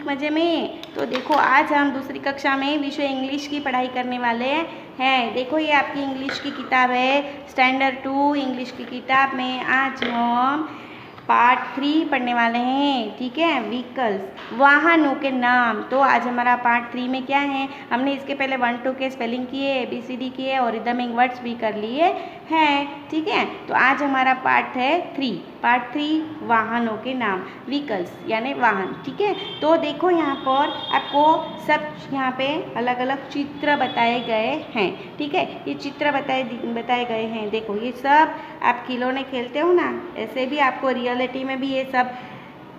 ठीक मज़े में। तो देखो आज हम दूसरी कक्षा में विषय इंग्लिश की पढ़ाई करने वाले हैं। देखो ये आपकी इंग्लिश की किताब है, स्टैंडर्ड 2 इंग्लिश की किताब में आज हम पार्ट 3 पढ़ने वाले हैं। ठीक है, व्हीकल्स, वाहनों के नाम। तो आज हमारा पार्ट 3 में क्या है, हमने इसके पहले 1-2 के स्पेलिंग किए, ABCD किए और रिदमिंग वर्ड्स भी कर लिए हैं। ठीक है, तो आज हमारा पार्ट है 3, पार्ट 3 वाहनों के नाम, व्हीकल्स यानी वाहन। ठीक है, तो देखो यहाँ पर आपको सब यहाँ पे अलग अलग चित्र बताए गए हैं। ठीक है, ये चित्र बताए गए हैं। देखो ये सब आप खिलौने खेलते हो ना, ऐसे भी आपको रियलिटी में भी ये सब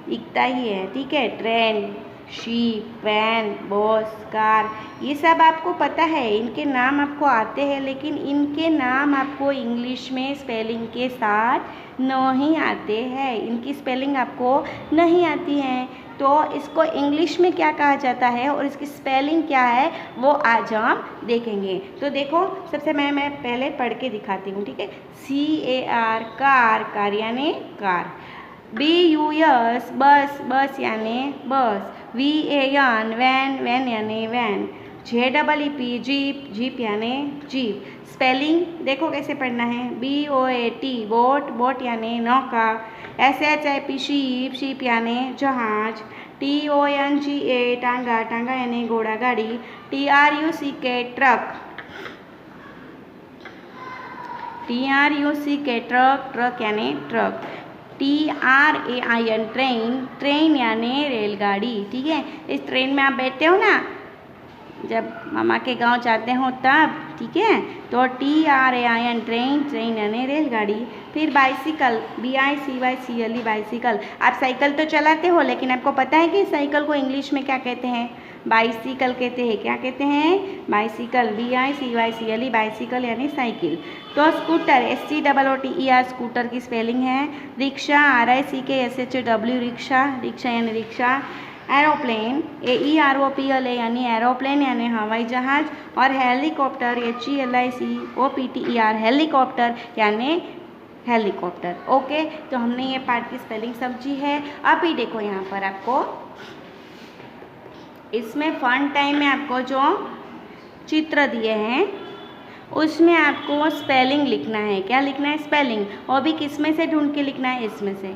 दिखता ही है। ठीक है, ट्रेन, शीप, वैन, बस, कार, ये सब आपको पता है, इनके नाम आपको आते हैं, लेकिन इनके नाम आपको इंग्लिश में स्पेलिंग के साथ नहीं आते हैं। इनकी स्पेलिंग आपको नहीं आती है, तो इसको इंग्लिश में क्या कहा जाता है और इसकी स्पेलिंग क्या है वो आज हम देखेंगे। तो देखो सबसे मैं पहले पढ़ के दिखाती हूँ। ठीक है, CAR कार, कार यानी कार। BUS बस, बस यानी बस। VAN वैन, वैन यानी वैन। JEEP जीप, जीप यानी जीप। स्पेलिंग देखो कैसे पढ़ना है, BOAT बोट, बोट यानी नौका। SHIP शीप, शीप यानी जहाज। TONGA टांगा, टांगा यानी घोड़ा गाड़ी। TRUCK truck, TRUCK truck, truck यानी ट्रक। TRAIN ट्रेन, ट्रेन यानी रेलगाड़ी। ठीक है, इस ट्रेन में आप बैठते हो ना जब मामा के गांव जाते हो तब। ठीक है, तो TRAIN ट्रेन, ट्रेन यानी रेलगाड़ी। फिर बाइसिकल, BICYCLE बाइसिकल। आप साइकिल तो चलाते हो, लेकिन आपको पता है कि साइकिल को इंग्लिश में क्या कहते हैं? बाइसिकल कहते हैं। क्या कहते हैं? बाइसिकल, BICYCLE बाइसिकल यानी साइकिल। तो स्कूटर, SCOOTER स्कूटर की स्पेलिंग है। रिक्शा, RICKSHAW रिक्शा, रिक्शा यानी रिक्शा। एरोप्लेन, AEROPLE यानी एरोप्लेन यानी हवाई जहाज। और हेलीकॉप्टर, HELICOPTER हेलीकॉप्टर यानी हेलीकॉप्टर। ओके, तो हमने ये पार्ट की स्पेलिंग समझी है। अभी देखो यहाँ पर आपको इसमें फन टाइम में आपको जो चित्र दिए हैं उसमें आपको स्पेलिंग लिखना है। क्या लिखना है? स्पेलिंग। और भी किस में से ढूंढ के लिखना है? इसमें से।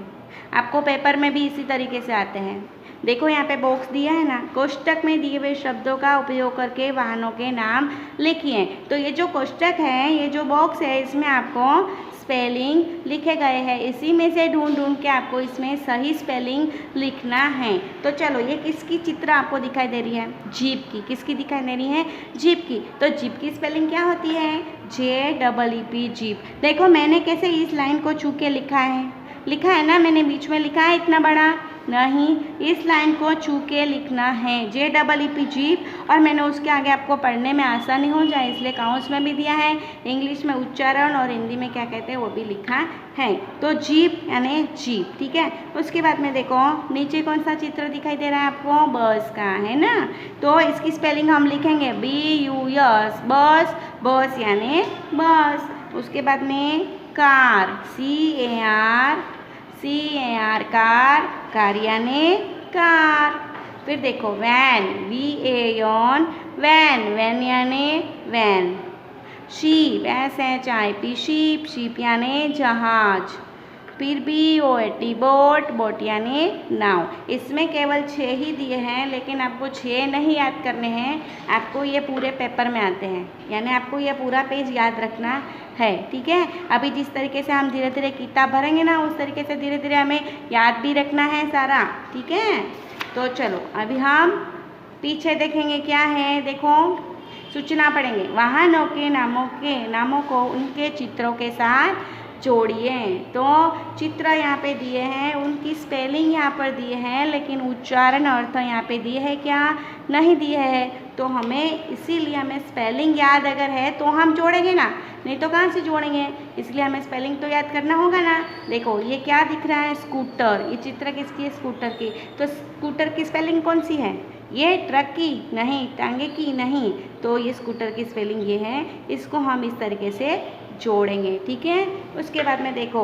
आपको पेपर में भी इसी तरीके से आते हैं। देखो यहाँ पे बॉक्स दिया है ना, कोष्टक में दिए हुए शब्दों का उपयोग करके वाहनों के नाम लिखिए। तो ये जो कोष्टक है, ये जो बॉक्स है, इसमें आपको स्पेलिंग लिखे गए हैं। इसी में से ढूंढ ढूंढ के आपको इसमें सही स्पेलिंग लिखना है। तो चलो, ये किसकी चित्र आपको दिखाई दे रही है? जीप की। किसकी दिखाई दे रही है? जीप की। तो जीप की स्पेलिंग क्या होती है? JEEP jeep. देखो मैंने कैसे इस लाइन को छू के लिखा है ना, मैंने बीच में लिखा है इतना बड़ा नहीं, इस लाइन को छू के लिखना है, JEEP जीप। और मैंने उसके आगे आपको पढ़ने में आसानी हो जाए इसलिए काउंस में भी दिया है, इंग्लिश में उच्चारण और हिंदी में क्या कहते हैं वो भी लिखा है। तो जीप यानी जीप। ठीक है, उसके बाद में देखो नीचे कौन सा चित्र दिखाई दे रहा है आपको? बस का, है ना। तो इसकी स्पेलिंग हम लिखेंगे BUS बस, बस यानी बस। उसके बाद में कार, CAR कार, कार यानी कार। फिर देखो वैन, VAN वैन, वैन यानी van. Ship, SHIP ship, ship यानी जहाज। फिर BOAT बोट, बोट यानी नाव। इसमें केवल 6 ही दिए हैं, लेकिन आपको 6 नहीं याद करने हैं, आपको ये पूरे पेपर में आते हैं, यानी आपको ये पूरा पेज याद रखना है। ठीक है, अभी जिस तरीके से हम धीरे धीरे किताब भरेंगे ना, उस तरीके से धीरे धीरे हमें याद भी रखना है सारा। ठीक है, तो चलो अभी हम पीछे देखेंगे क्या है। देखो सूचना पढ़ेंगे, वाहनों के नामों को उनके चित्रों के साथ जोड़िए। तो चित्र यहाँ पे दिए हैं, उनकी स्पेलिंग यहाँ पर दिए हैं, लेकिन उच्चारण अर्थ यहाँ पे दिए हैं क्या? नहीं दिए है। तो हमें इसीलिए हमें स्पेलिंग याद अगर है तो हम जोड़ेंगे ना, नहीं तो कहाँ से जोड़ेंगे? इसलिए हमें स्पेलिंग तो याद करना होगा ना। देखो ये क्या दिख रहा है? स्कूटर। ये चित्र किसकी है? स्कूटर की। तो स्कूटर की स्पेलिंग कौन सी है? ये ट्रक की नहीं, टांगे की नहीं, तो ये स्कूटर की स्पेलिंग ये है। इसको हम इस तरीके से जोड़ेंगे। ठीक है, उसके बाद में देखो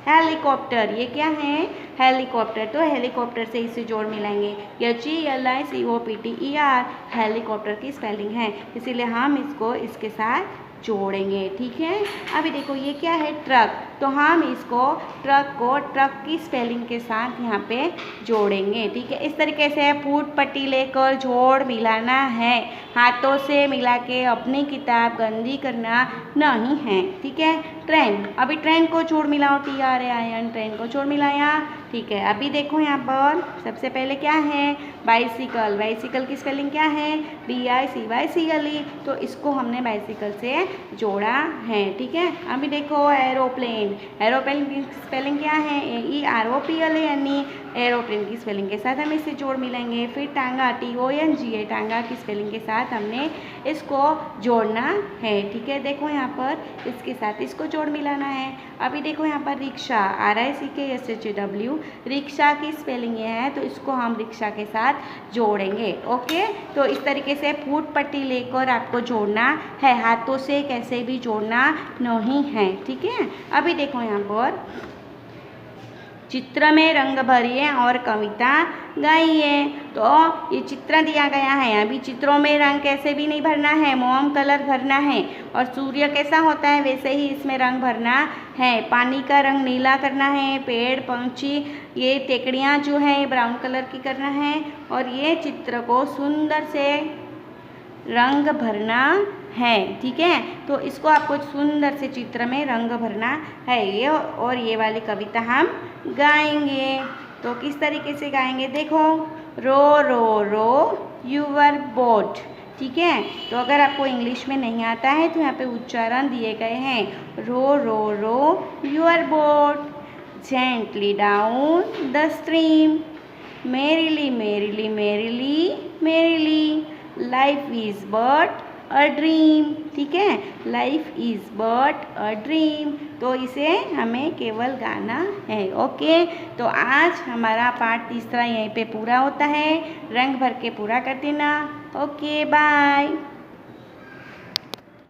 हेलीकॉप्टर, ये क्या है? हेलीकॉप्टर। तो हेलीकॉप्टर से इसे जोड़ मिलाएंगे। HELICOPTER हेलीकॉप्टर की स्पेलिंग है, इसीलिए हम इसको इसके साथ जोड़ेंगे। ठीक है। अभी देखो ये क्या है? ट्रक। तो हम इसको ट्रक को ट्रक की स्पेलिंग के साथ यहाँ पे जोड़ेंगे। ठीक है। इस तरीके से फूट पट्टी लेकर जोड़ मिलाना है, हाथों से मिला के अपनी किताब गंदी करना नहीं है। ठीक है। ट्रेन, अभी ट्रेन को जोड़ मिलाओ, TRAIN, ट्रेन को जोड़ मिलाया। ठीक है। अभी देखो यहाँ पर सबसे पहले क्या है? बाइसिकल। बाइसिकल की स्पेलिंग क्या है? BICYCLE। तो इसको हमने बाइसिकल से जोड़ा है। ठीक है। अभी देखो एरोप्लेन। एरोप्लेन की स्पेलिंग क्या है? AEROPLANE। एरोप्लेन की स्पेलिंग के साथ हम इसे जोड़ मिलाएंगे। फिर टांगा, TONGA, टांगा की स्पेलिंग के साथ हमने इसको जोड़ना है। ठीक है। देखो यहाँ पर इसके साथ इसको जोड़ मिलाना है। अभी देखो यहाँ पर रिक्शा, RICKSHAW, रिक्शा की स्पेलिंग ये है, तो इसको हम रिक्शा के साथ जोड़ेंगे। ओके। तो इस तरीके से फूट पट्टी लेकर आपको जोड़ना है, हाथों से कैसे भी जोड़ना नहीं है। ठीक है। अभी देखो यहाँ पर चित्र में रंग भरिए और कविता गाइए। तो ये चित्र दिया गया है, अभी चित्रों में रंग कैसे भी नहीं भरना है, मोम कलर भरना है। और सूर्य कैसा होता है वैसे ही इसमें रंग भरना है। पानी का रंग नीला करना है, पेड़ पंछी ये टेकड़ियाँ जो है ब्राउन कलर की करना है। और ये चित्र को सुंदर से रंग भरना है। ठीक है। तो इसको आपको सुंदर से चित्र में रंग भरना है ये, और ये वाली कविता हम गाएंगे। तो किस तरीके से गाएंगे? देखो, रो रो रो यूर बोट। ठीक है। तो अगर आपको इंग्लिश में नहीं आता है तो यहाँ पे उच्चारण दिए गए हैं। Row row row your boat gently down the stream, merrily merrily merrily merrily, life is but a dream. ठीक है। Life is but a dream. तो इसे हमें केवल गाना है। ओके। तो आज हमारा पाठ तीसरा यहीं पे पूरा होता है। रंग भर के पूरा कर देना। Okay, bye.